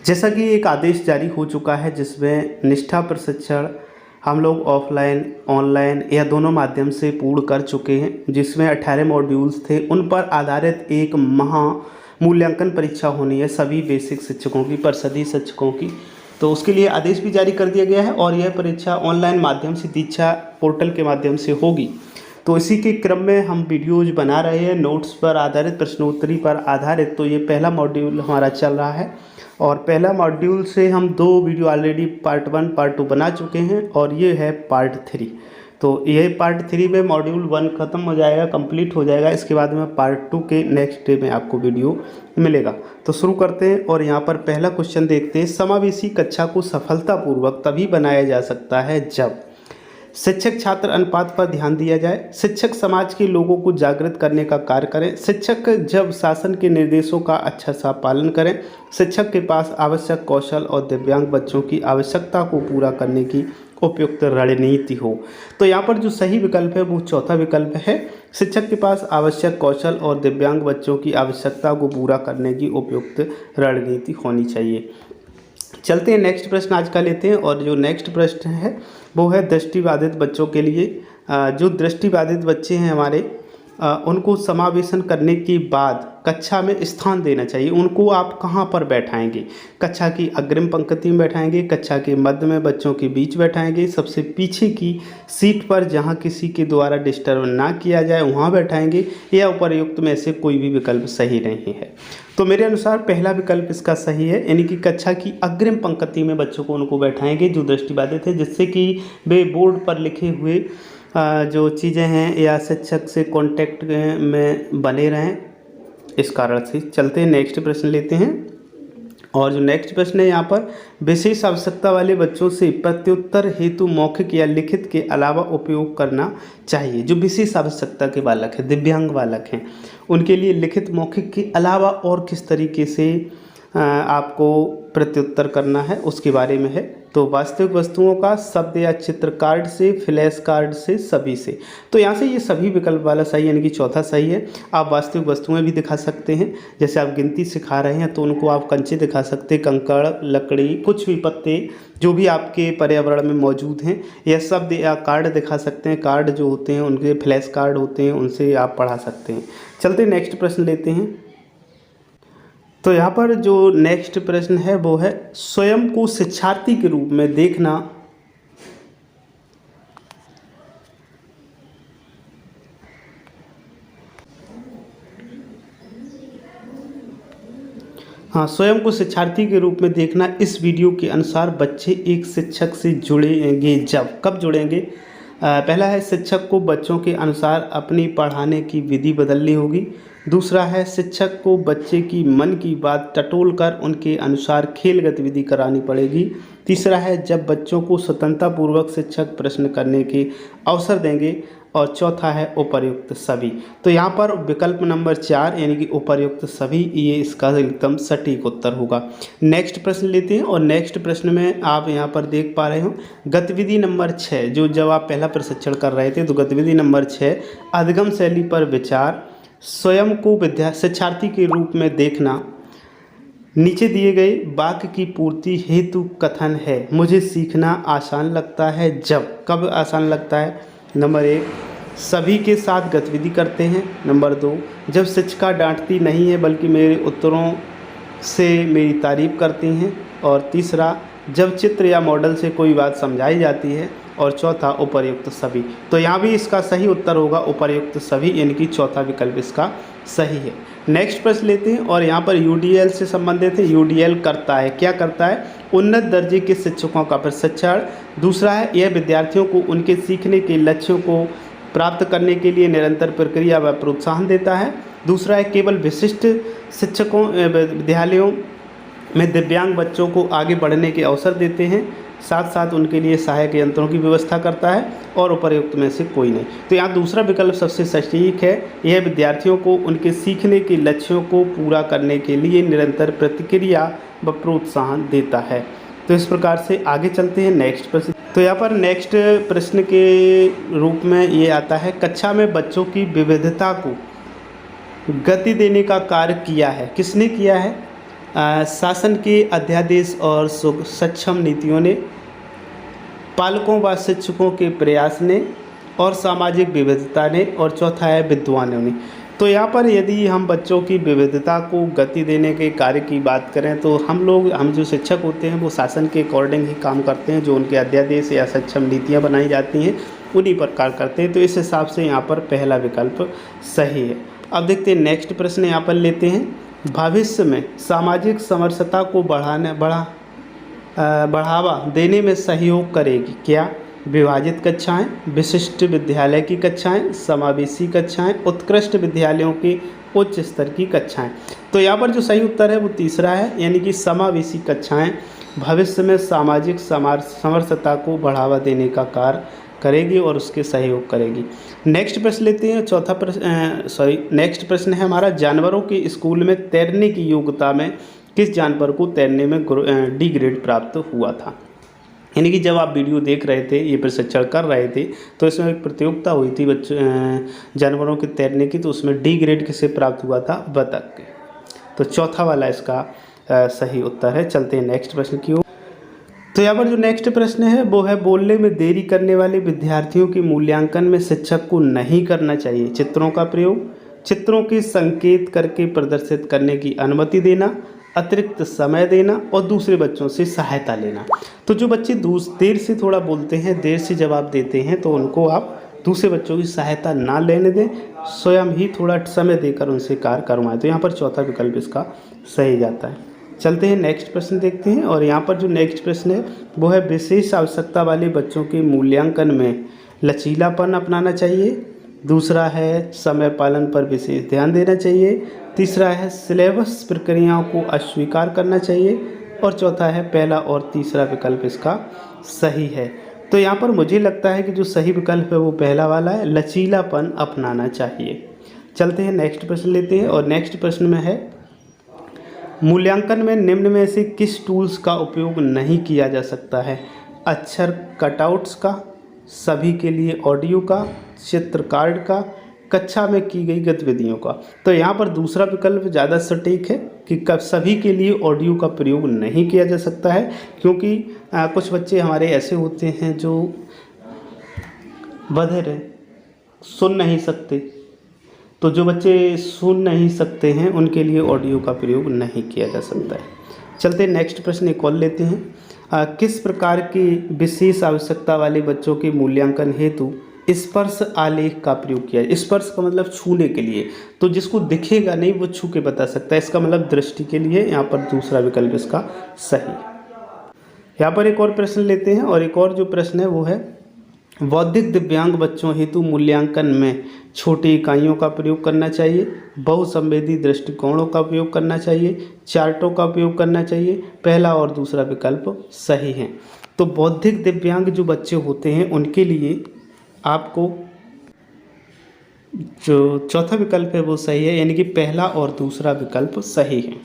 जैसा कि एक आदेश जारी हो चुका है जिसमें निष्ठा प्रशिक्षण हम लोग ऑफलाइन ऑनलाइन या दोनों माध्यम से पूर्ण कर चुके हैं, जिसमें 18 मॉड्यूल्स थे। उन पर आधारित एक महा मूल्यांकन परीक्षा होनी है सभी बेसिक शिक्षकों की, परिषदीय शिक्षकों की। तो उसके लिए आदेश भी जारी कर दिया गया है और यह परीक्षा ऑनलाइन माध्यम से दीक्षा पोर्टल के माध्यम से होगी। तो इसी के क्रम में हम वीडियोज बना रहे हैं नोट्स पर आधारित, प्रश्नोत्तरी पर आधारित। तो ये पहला मॉड्यूल हमारा चल रहा है और पहला मॉड्यूल से हम 2 वीडियो ऑलरेडी पार्ट 1 पार्ट 2 बना चुके हैं और ये है पार्ट 3। तो ये पार्ट 3 में मॉड्यूल 1 ख़त्म हो जाएगा, कंप्लीट हो जाएगा। इसके बाद में पार्ट 2 के नेक्स्ट डे में आपको वीडियो मिलेगा। तो शुरू करते हैं और यहाँ पर पहला क्वेश्चन देखते हैं। समावेशी कक्षा को सफलतापूर्वक तभी बनाया जा सकता है जब शिक्षक छात्र अनुपात पर ध्यान दिया जाए, शिक्षक समाज के लोगों को जागृत करने का कार्य करें, शिक्षक जब शासन के निर्देशों का अच्छा सा पालन करें, शिक्षक के पास आवश्यक कौशल और दिव्यांग बच्चों की आवश्यकता को पूरा करने की उपयुक्त रणनीति हो। तो यहाँ पर जो सही विकल्प है वो चौथा विकल्प है, शिक्षक के पास आवश्यक कौशल और दिव्यांग बच्चों की आवश्यकता को पूरा करने की उपयुक्त रणनीति होनी चाहिए। चलते हैं नेक्स्ट प्रश्न आज का लेते हैं और जो नेक्स्ट प्रश्न है वो है दृष्टिबाधित बच्चों के लिए। जो दृष्टिबाधित बच्चे हैं हमारे, उनको समावेशन करने के बाद कक्षा में स्थान देना चाहिए। उनको आप कहाँ पर बैठाएंगे? कक्षा की अग्रिम पंक्ति में बैठाएंगे, कक्षा के मध्य में बच्चों के बीच बैठाएंगे, सबसे पीछे की सीट पर जहाँ किसी के द्वारा डिस्टर्ब ना किया जाए वहाँ बैठाएंगे, या उपर्युक्त में से कोई भी विकल्प सही नहीं है। तो मेरे अनुसार पहला विकल्प इसका सही है, यानी कि कक्षा की अग्रिम पंक्ति में बच्चों को उनको बैठाएंगे जो दृष्टिबाधित है, जिससे कि वे बोर्ड पर लिखे हुए जो चीज़ें हैं या शिक्षक से कांटेक्ट में बने रहें, इस कारण से। चलते हैं नेक्स्ट प्रश्न लेते हैं और जो नेक्स्ट प्रश्न है यहाँ पर, विशेष आवश्यकता वाले बच्चों से प्रत्युत्तर हेतु मौखिक या लिखित के अलावा उपयोग करना चाहिए। जो विशेष आवश्यकता के बालक हैं, दिव्यांग बालक हैं, उनके लिए लिखित मौखिक के अलावा और किस तरीके से आपको प्रत्युत्तर करना है उसके बारे में है। तो वास्तविक वस्तुओं का शब्द या चित्र कार्ड से, फ्लैश कार्ड से, सभी से। तो यहाँ से ये सभी विकल्प वाला सही है, यानी कि चौथा सही है। आप वास्तविक वस्तुएं भी दिखा सकते हैं, जैसे आप गिनती सिखा रहे हैं तो उनको आप कंचे दिखा सकते हैं, कंकड़, लकड़ी, कुछ भी पत्ते जो भी आपके पर्यावरण में मौजूद हैं, या शब्द या कार्ड दिखा सकते हैं। कार्ड जो होते हैं उनके फ्लैश कार्ड होते हैं, उनसे आप पढ़ा सकते हैं। चलते नेक्स्ट प्रश्न लेते हैं। तो यहाँ पर जो नेक्स्ट प्रश्न है वो है, स्वयं को शिक्षार्थी के रूप में देखना। हाँ, स्वयं को शिक्षार्थी के रूप में देखना। इस वीडियो के अनुसार बच्चे एक शिक्षक से जुड़ेंगे जब, कब जुड़ेंगे? पहला है, शिक्षक को बच्चों के अनुसार अपनी पढ़ाने की विधि बदलनी होगी। दूसरा है, शिक्षक को बच्चे की मन की बात टटोल कर उनके अनुसार खेल गतिविधि करानी पड़ेगी। तीसरा है, जब बच्चों को स्वतंत्रतापूर्वक शिक्षक प्रश्न करने के अवसर देंगे। और चौथा है, उपर्युक्त सभी। तो यहाँ पर विकल्प नंबर 4 यानी कि उपर्युक्त सभी, ये इसका एकदम सटीक उत्तर होगा। नेक्स्ट प्रश्न लेते हैं और नेक्स्ट प्रश्न में आप यहाँ पर देख पा रहे हो गतिविधि नंबर 6, जो जब आप पहला प्रशिक्षण कर रहे थे। तो गतिविधि नंबर 6, अधिगम शैली पर विचार, स्वयं को शिक्षार्थी के रूप में देखना। नीचे दिए गए वाक्य की पूर्ति हेतु कथन है, मुझे सीखना आसान लगता है जब। कब आसान लगता है? नंबर 1, सभी के साथ गतिविधि करते हैं। नंबर 2, जब शिक्षिका डांटती नहीं है बल्कि मेरे उत्तरों से मेरी तारीफ करती हैं। और तीसरा, जब चित्र या मॉडल से कोई बात समझाई जाती है। और चौथा, उपर्युक्त सभी। तो यहाँ भी इसका सही उत्तर होगा उपर्युक्त सभी, यानी कि चौथा विकल्प इसका सही है। नेक्स्ट प्रश्न लेते हैं और यहाँ पर यूडीएल से संबंधित है। यूडीएल करता है, क्या करता है? उन्नत दर्जे के शिक्षकों का प्रशिक्षण। दूसरा है, यह विद्यार्थियों को उनके सीखने के लक्ष्यों को प्राप्त करने के लिए निरंतर प्रक्रिया व प्रोत्साहन देता है। दूसरा है, केवल विशिष्ट शिक्षकों विद्यालयों में दिव्यांग बच्चों को आगे बढ़ने के अवसर देते हैं, साथ साथ उनके लिए सहायक यंत्रों की व्यवस्था करता है। और उपर्युक्त में से कोई नहीं। तो यहाँ दूसरा विकल्प सबसे सटीक है, यह विद्यार्थियों को उनके सीखने के लक्ष्यों को पूरा करने के लिए निरंतर प्रतिक्रिया व प्रोत्साहन देता है। तो इस प्रकार से आगे चलते हैं नेक्स्ट प्रश्न। तो यहाँ पर नेक्स्ट प्रश्न के रूप में ये आता है, कक्षा में बच्चों की विविधता को गति देने का कार्य किया है। किसने किया है? शासन के अध्यादेश और सक्षम नीतियों ने, पालकों व शिक्षकों के प्रयास ने, और सामाजिक विविधता ने, और चौथा है विद्वानों ने। तो यहाँ पर यदि हम बच्चों की विविधता को गति देने के कार्य की बात करें तो हम जो शिक्षक होते हैं वो शासन के अकॉर्डिंग ही काम करते हैं, जो उनके अध्यादेश या सक्षम नीतियाँ बनाई जाती हैं उन्हीं पर कार्य करते हैं। तो इस हिसाब से यहाँ पर पहला विकल्प सही है। अब देखते हैं नेक्स्ट प्रश्न यहाँ पर लेते हैं। भविष्य में सामाजिक समरसता को बढ़ावा देने में सहयोग करेगी क्या? विभाजित कक्षाएं, विशिष्ट विद्यालय की कक्षाएं, समावेशी कक्षाएं, उत्कृष्ट विद्यालयों के उच्च स्तर की कक्षाएं। तो यहाँ पर जो सही उत्तर है वो तीसरा है, यानी कि समावेशी कक्षाएं भविष्य में सामाजिक समरसता को बढ़ावा देने का कार्य करेगी और उसके सहयोग करेगी। नेक्स्ट प्रश्न लेते हैं। नेक्स्ट प्रश्न है हमारा, जानवरों के स्कूल में तैरने की योग्यता में किस जानवर को तैरने में डी ग्रेड प्राप्त हुआ था? यानी कि जब आप वीडियो देख रहे थे, ये प्रशिक्षण कर रहे थे, तो इसमें एक प्रतियोगिता हुई थी जानवरों के तैरने की, तो उसमें डी ग्रेड किसे प्राप्त हुआ था? बतख के। तो चौथा वाला इसका सही उत्तर है। चलते हैं नेक्स्ट प्रश्न की ओर। तो यहाँ पर जो नेक्स्ट प्रश्न है वो है, बोलने में देरी करने वाले विद्यार्थियों के मूल्यांकन में शिक्षक को नहीं करना चाहिए चित्रों का प्रयोग, चित्रों के संकेत करके प्रदर्शित करने की अनुमति देना, अतिरिक्त समय देना, और दूसरे बच्चों से सहायता लेना। तो जो बच्चे देर से थोड़ा बोलते हैं, देर से जवाब देते हैं, तो उनको आप दूसरे बच्चों की सहायता ना लेने दें, स्वयं ही थोड़ा समय देकर उनसे कार्य करवाएं। तो यहाँ पर चौथा विकल्प इसका सही जाता है। चलते हैं नेक्स्ट प्रश्न देखते हैं। और यहाँ पर जो नेक्स्ट प्रश्न है वो है, विशेष आवश्यकता वाले बच्चों के मूल्यांकन में लचीलापन अपनाना चाहिए, दूसरा है समय पालन पर विशेष ध्यान देना चाहिए, तीसरा है सिलेबस प्रक्रियाओं को अस्वीकार करना चाहिए, और चौथा है पहला और तीसरा विकल्प इसका सही है। तो यहाँ पर मुझे लगता है कि जो सही विकल्प है वो पहला वाला है, लचीलापन अपनाना चाहिए। चलते हैं नेक्स्ट प्रश्न लेते हैं। और नेक्स्ट प्रश्न में है, मूल्यांकन में निम्न में से किस टूल्स का उपयोग नहीं किया जा सकता है? अक्षर कटआउट्स का, सभी के लिए ऑडियो का, चित्र कार्ड का, कक्षा में की गई गतिविधियों का। तो यहाँ पर दूसरा विकल्प ज़्यादा सटीक है कि कब सभी के लिए ऑडियो का प्रयोग नहीं किया जा सकता है, क्योंकि कुछ बच्चे हमारे ऐसे होते हैं जो बधिर हैं, सुन नहीं सकते। तो जो बच्चे सुन नहीं सकते हैं उनके लिए ऑडियो का प्रयोग नहीं किया जा सकता है। चलते नेक्स्ट प्रश्न एक और लेते हैं। किस प्रकार की विशेष आवश्यकता वाले बच्चों के मूल्यांकन हेतु स्पर्श आलेख का प्रयोग किया? स्पर्श का मतलब छूने के लिए, तो जिसको दिखेगा नहीं वो छू के बता सकता है, इसका मतलब दृष्टि के लिए। यहाँ पर दूसरा विकल्प इसका सही। यहाँ पर एक और प्रश्न लेते हैं। और एक और जो प्रश्न है वो है, बौद्धिक दिव्यांग बच्चों हेतु मूल्यांकन में छोटी इकाइयों का प्रयोग करना चाहिए, बहुसंवेदी दृष्टिकोणों का उपयोग करना चाहिए, चार्टों का उपयोग करना चाहिए, पहला और दूसरा विकल्प सही है। तो बौद्धिक दिव्यांग जो बच्चे होते हैं उनके लिए आपको जो चौथा विकल्प है वो सही है, यानी कि पहला और दूसरा विकल्प सही है।